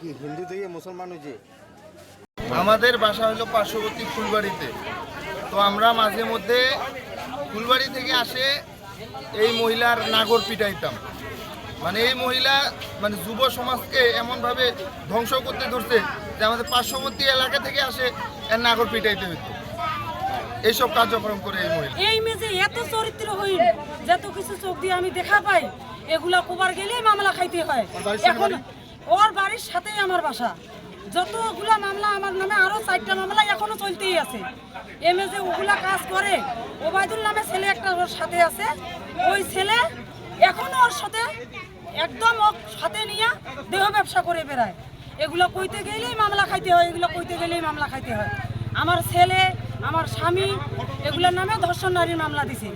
কি হিন্দু থেকে মুসলমান হয়েছে? আমাদের বাসা হলো পার্শ্ববর্তী ফুলবাড়িতে। তো আমরা মাঝে মধ্যে ফুলবাড়ি থেকে আসে এই মহিলার নাগর পিটাইতাম। মানে এই মহিলা মানে যুব সমাজকে এমনভাবে ধ্বংস করতে ধরছে যে আমাদের পার্শ্ববর্তী এলাকা থেকে আসে এর নাগর পিটাইতে হইতো। এইসব কার্যক্রম করে এই মহিলা। এই মেয়ে এত চরিত্রহীন, যত কিছু চোখ দিয়ে আমি দেখা পাই, এগুলা কোবার গেলেই মামলা খাইতে হয়। এখন ওর বাড়ির সাথেই আমার বাসা। যতগুলা মামলা আমার নামে, আরো 4টা মামলা এখনো চলতেই আছে। এমএ যে ওগুলা কাজ করে, ওবায়দুল নামে ছেলে একটা ওর সাথে আছে। ওই ছেলে এখনো ওর সাথে একদম ওর সাথে নিয়ে দেহ ব্যবসা করে বেড়ায়। এগুলো কইতে গেলেই মামলা খাইতে হয়, এগুলো কইতে গেলেই মামলা খাইতে হয়। আমার ছেলে, আমার স্বামী এগুলোর নামে ধর্ষণ নারীর মামলা দিছে।